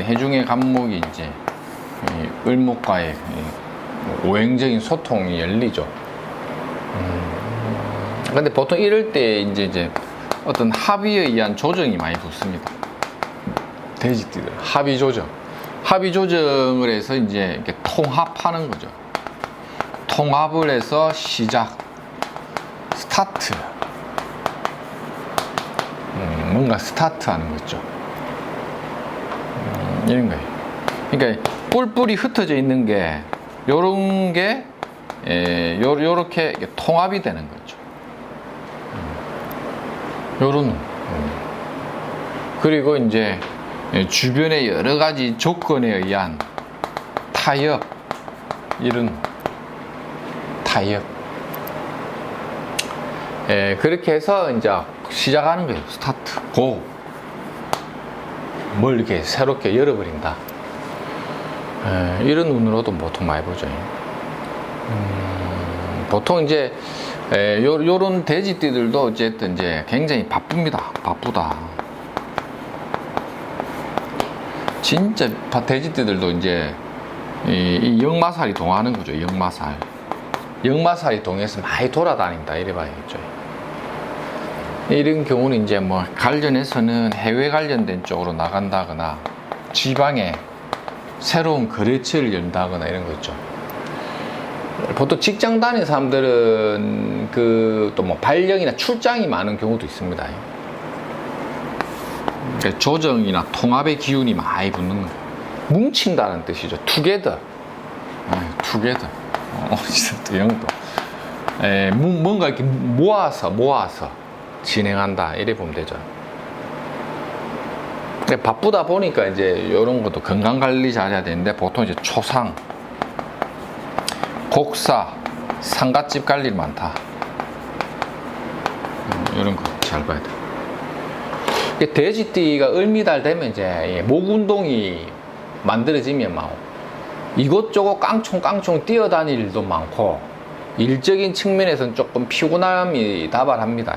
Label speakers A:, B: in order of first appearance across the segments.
A: 해중의 간목이 이제 을목과의 오행적인 소통이 열리죠. 근데 보통 이럴 때 이제 어떤 합의에 의한 조정이 많이 붙습니다. 돼지띠들 합의 조정을 해서 이제 이렇게 통합하는 거죠. 통합을 해서 시작, 스타트, 뭔가 스타트하는 거죠. 이런 거예요. 그러니까 뿔뿔이 흩어져 있는 게 요런 게 요렇게 통합이 되는 거죠. 요런. 그리고 이제 주변의 여러 가지 조건에 의한 타협, 이런 타협. 그렇게 해서 이제 시작하는 거예요. 스타트, 고. 뭘 이렇게 새롭게 열어버린다. 이런 눈으로도 보통 많이 보죠. 보통 이제 요런 돼지띠들도 어쨌든 이제 굉장히 바쁘다. 진짜 돼지띠들도 이제 이 역마살이 동하는 거죠. 역마살이 동해서 많이 돌아다닌다 이래 봐야겠죠. 이런 경우는 이제 뭐 관련해서는 해외 관련된 쪽으로 나간다거나 지방에 새로운 거래처를 연다거나 이런 거 있죠. 보통 직장 다니는 사람들은 또 뭐 발령이나 출장이 많은 경우도 있습니다. 그러니까 조정이나 통합의 기운이 많이 붙는 거예요. 뭉친다는 뜻이죠. 투게더. 진짜 영도. 뭔가 이렇게 모아서 진행한다. 이래 보면 되죠. 바쁘다 보니까 이제 이런 것도 건강 관리 잘해야 되는데 보통 이제 초상, 곡사, 상갓집 갈 일 많다. 이런 거 잘 봐야 돼. 돼지띠가 을미달 되면 이제 목 운동이 만들어지면 막 이것저것 깡총 뛰어다닐 일도 많고 일적인 측면에서는 조금 피곤함이 다발합니다.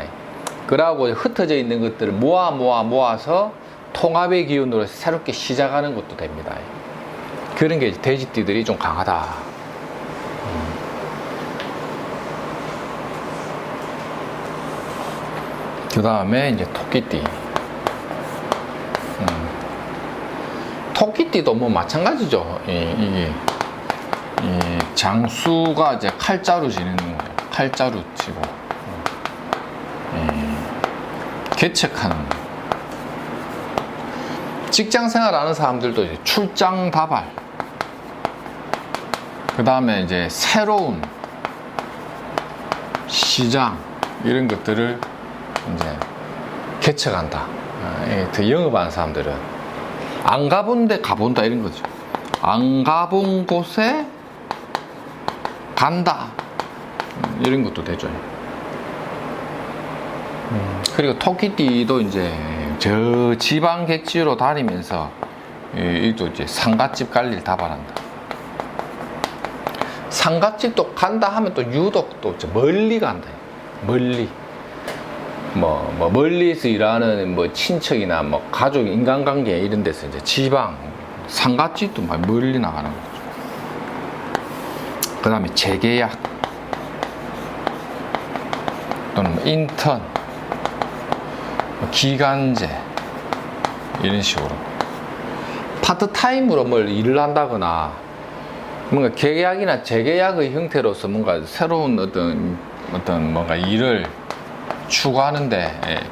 A: 그러고 흩어져 있는 것들을 모아서 통합의 기운으로 새롭게 시작하는 것도 됩니다. 그런 게 돼지띠들이 좀 강하다. 그 다음에 이제 토끼띠. 토끼띠도 뭐 마찬가지죠. 이게 장수가 이제 칼자루 지는 거예요. 칼자루 치고 개척하는 거예요. 직장 생활하는 사람들도 이제 출장 다발. 그 다음에 이제 새로운 시장 이런 것들을 이제 개척한다. 더 영업하는 사람들은 안 가본 데 가본다 이런 거죠. 안 가본 곳에 간다. 이런 것도 되죠. 그리고 토끼띠도 이제 저 지방 객지로 다니면서 또 이제 상갓집 갈 일 다발한다. 상갓집도 간다 하면 또 유독 또 멀리 간다. 멀리. 멀리서 일하는 친척이나 가족, 인간관계 이런 데서 이제 지방, 상갓집도 멀리 나가는 거죠. 그 다음에 재계약, 또는 인턴, 기간제, 이런 식으로. 파트타임으로 뭘 일을 한다거나, 뭔가 계약이나 재계약의 형태로서 뭔가 새로운 어떤 뭔가 일을 추구하는데,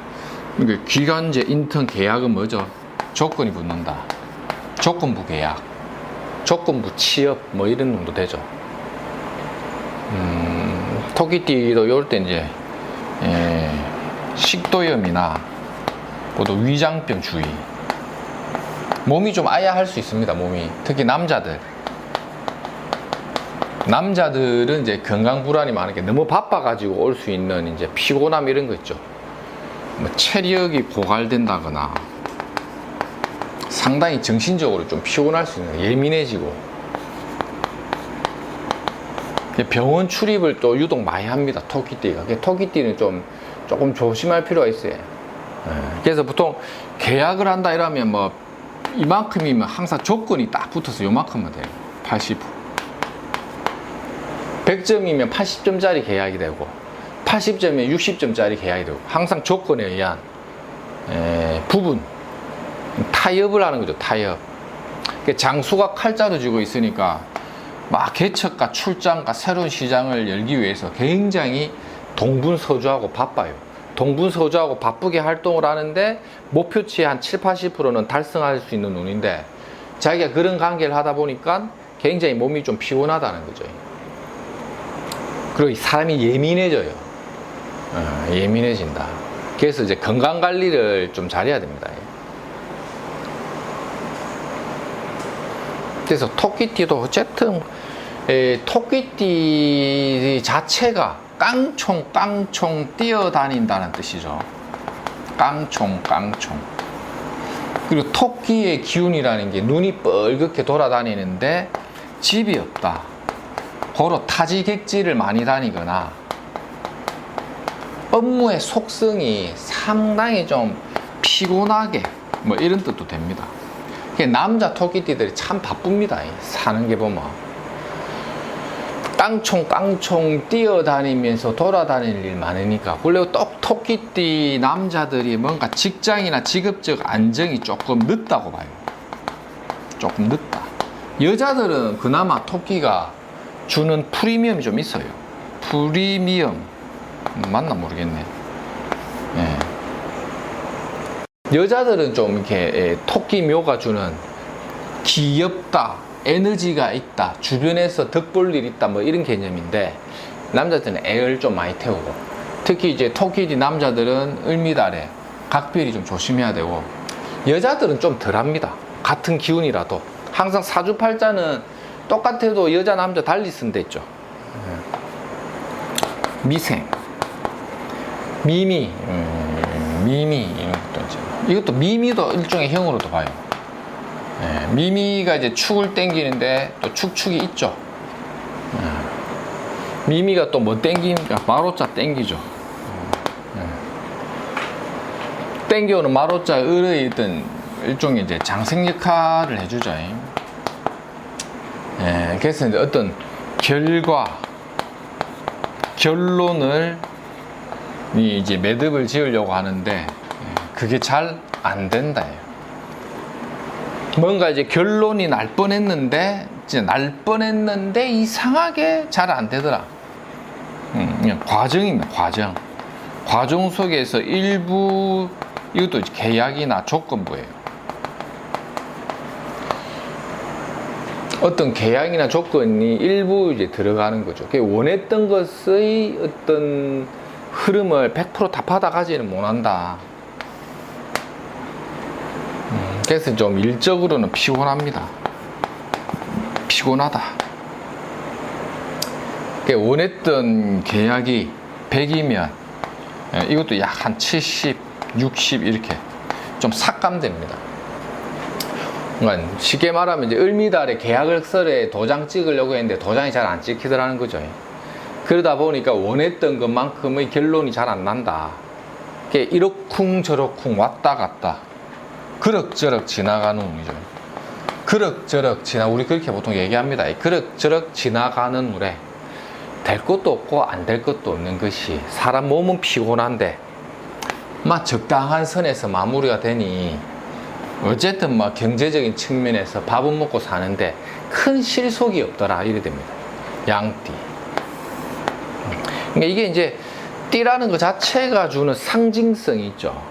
A: 그러니까 기간제, 인턴, 계약은 뭐죠? 조건이 붙는다. 조건부 계약, 조건부 취업, 이런 정도 되죠. 토끼띠도 이럴 때 이제 식도염이나 또 위장병 주의. 몸이 좀 아야할 수 있습니다. 몸이 특히 남자들은 이제 건강 불안이 많은 게 너무 바빠가지고 올 수 있는 이제 피곤함 이런 거 있죠. 체력이 고갈된다거나 상당히 정신적으로 좀 피곤할 수 있는, 예민해지고 병원 출입을 또 유독 많이 합니다. 토끼띠가. 토끼띠는 조금 조심할 필요가 있어요. 그래서 보통 계약을 한다 이러면 이만큼이면 항상 조건이 딱 붙어서 요만큼만 돼요. 80%. 100점이면 80점짜리 계약이 되고 80점이면 60점짜리 계약이 되고 항상 조건에 의한 부분 타협을 하는 거죠. 타협. 장수가 칼자루 쥐고 있으니까 막 개척과 출장과 새로운 시장을 열기 위해서 굉장히 동분서주하고 바빠요. 동분서주하고 바쁘게 활동을 하는데 목표치의 한 7, 80%는 달성할 수 있는 운인데 자기가 그런 관계를 하다 보니까 굉장히 몸이 좀 피곤하다는 거죠. 그리고 사람이 예민해져요. 예민해진다. 그래서 이제 건강 관리를 좀 잘해야 됩니다. 그래서 토끼띠도 어쨌든 토끼띠 자체가 깡총 뛰어다닌다는 뜻이죠. 깡총. 그리고 토끼의 기운이라는 게 눈이 뻘겋게 돌아다니는데 집이 없다. 고로 타지객지를 많이 다니거나 업무의 속성이 상당히 좀 피곤하게 뭐 이런 뜻도 됩니다. 남자 토끼띠들이 참 바쁩니다. 사는 게 보면 깡총 뛰어다니면서 돌아다닐 일 많으니까. 원래 토끼띠 남자들이 뭔가 직장이나 직업적 안정이 조금 늦다고 봐요. 조금 늦다. 여자들은 그나마 토끼가 주는 프리미엄이 좀 있어요. 프리미엄 맞나 모르겠네. 여자들은 좀 이렇게 토끼 묘가 주는 귀엽다, 에너지가 있다, 주변에서 덕볼 일 있다, 뭐 이런 개념인데 남자들은 애를 좀 많이 태우고 특히 이제 토끼띠 남자들은 을미달에 각별히 좀 조심해야 되고 여자들은 좀 덜합니다. 같은 기운이라도 항상 사주팔자는 똑같아도 여자 남자 달리 쓴 데 있죠. 미생, 미미 이런 것도 있죠. 이것도 미미도 일종의 형으로도 봐요. 미미가 이제 축을 땡기는데 또 축축이 있죠. 미미가 또 뭐 땡깁니까? 마로자 땡기죠. 땡겨오는 마로자 을의 어떤 일종의 이제 장생 역할을 해주죠. 그래서 이제 어떤 결론을 이제 매듭을 지으려고 하는데 그게 잘 안 된다. 뭔가 이제 결론이 날 뻔했는데 이상하게 잘 안 되더라. 그냥 과정입니다. 과정 속에서 일부 이것도 계약이나 조건부예요. 어떤 계약이나 조건이 일부 이제 들어가는 거죠. 원했던 것의 어떤 흐름을 100% 다 받아가지는 못한다. 그래서 좀 일적으로는 피곤합니다. 피곤하다. 원했던 계약이 100이면 이것도 약 한 70, 60 이렇게 좀 삭감됩니다. 그러니까 쉽게 말하면 이제 을미달에 계약서에 도장 찍으려고 했는데 도장이 잘 안 찍히더라는 거죠. 그러다 보니까 원했던 것만큼의 결론이 잘 안 난다. 이러쿵 저러쿵 왔다 갔다 그럭저럭 지나가는 운이죠. 그럭저럭 우리 그렇게 보통 얘기합니다. 그럭저럭 지나가는 물에 될 것도 없고 안 될 것도 없는 것이 사람 몸은 피곤한데 막 적당한 선에서 마무리가 되니 어쨌든 막 경제적인 측면에서 밥은 먹고 사는데 큰 실속이 없더라 이래 됩니다. 양띠. 그러니까 이게 이제 띠라는 것 자체가 주는 상징성이 있죠.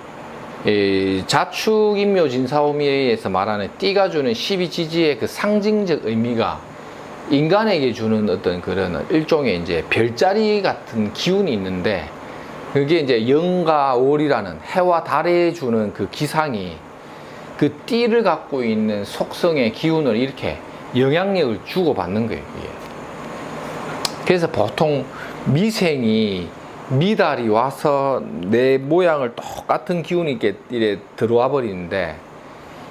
A: 자축인묘진사오미에 의해서 말하는 띠가 주는 12지지의 그 상징적 의미가 인간에게 주는 어떤 그런 일종의 이제 별자리 같은 기운이 있는데 그게 이제 영과 월이라는 해와 달에 주는 그 기상이 그 띠를 갖고 있는 속성의 기운을 이렇게 영향력을 주고받는 거예요. 이게. 그래서 보통 미생이 미달이 와서 내 모양을 똑같은 기운이 이렇게 들어와 버리는데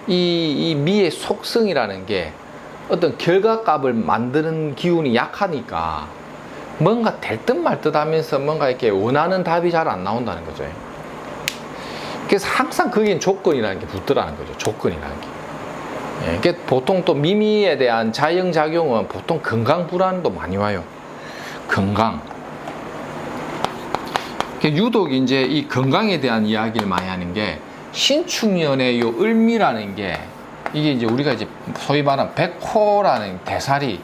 A: 이 미의 속성이라는 게 어떤 결과값을 만드는 기운이 약하니까 뭔가 될 듯 말 듯 하면서 뭔가 이렇게 원하는 답이 잘 안 나온다는 거죠. 그래서 항상 거기엔 조건이라는 게 붙더라는 거죠. 조건이라는 게. 이게 보통 또 미미에 대한 자영작용은 보통 건강 불안도 많이 와요. 건강. 유독 이제 이 건강에 대한 이야기를 많이 하는 게 신축년의 요 을미라는 게 이게 이제 우리가 이제 소위 말하는 백호라는 대살이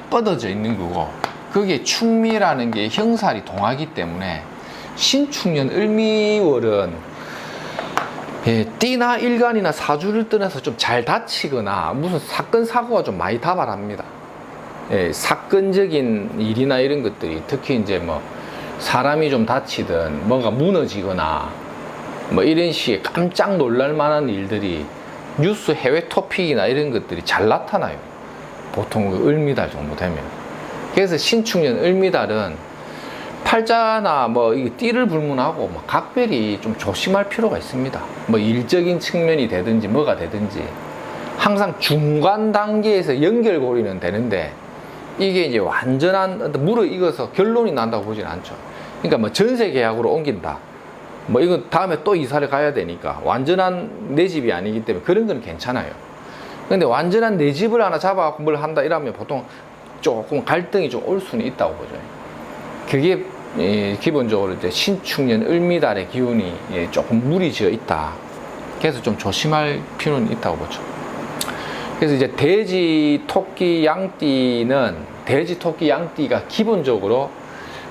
A: 뻗어져 있는 거고 그게 축미라는 게 형살이 동하기 때문에 신축년 을미월은 띠나 일간이나 사주를 떠나서 좀 잘 다치거나 무슨 사건 사고가 좀 많이 다발합니다. 사건적인 일이나 이런 것들이 특히 이제 뭐 사람이 좀 다치든 뭔가 무너지거나 뭐 이런 식의 깜짝 놀랄 만한 일들이 뉴스 해외 토픽이나 이런 것들이 잘 나타나요. 보통 을미달 정도 되면. 그래서 신축년 을미달은 팔자나 뭐 띠를 불문하고 뭐 각별히 좀 조심할 필요가 있습니다. 뭐 일적인 측면이 되든지 뭐가 되든지 항상 중간 단계에서 연결고리는 되는데 이게 이제 완전한 무르익어서 결론이 난다고 보진 않죠. 그러니까 뭐 전세 계약으로 옮긴다. 뭐 이건 다음에 또 이사를 가야 되니까 완전한 내 집이 아니기 때문에 그런 건 괜찮아요. 근데 완전한 내 집을 하나 잡아갖고 뭘 한다 이러면 보통 조금 갈등이 좀 올 수는 있다고 보죠. 그게 기본적으로 이제 신축년 을미달의 기운이 조금 무리지어 있다. 그래서 좀 조심할 필요는 있다고 보죠. 그래서 이제 돼지, 토끼, 양띠는 돼지, 토끼, 양띠가 기본적으로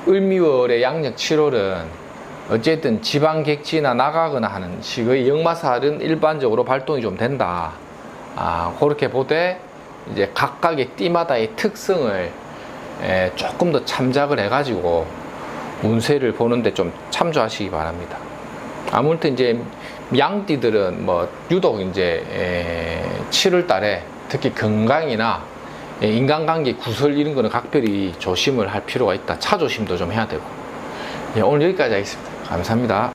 A: 을미월의 양력 7월은 어쨌든 지방객지나 나가거나 하는 식의 역마살은 일반적으로 발동이 좀 된다. 그렇게 보되 이제 각각의 띠마다의 특성을 조금 더 참작을 해가지고 운세를 보는데 좀 참조하시기 바랍니다. 아무튼 이제 양띠들은 뭐 유독 이제 7월 달에 특히 건강이나 인간관계 구설 이런 거는 각별히 조심을 할 필요가 있다. 차조심도 좀 해야 되고. 오늘 여기까지 하겠습니다. 감사합니다.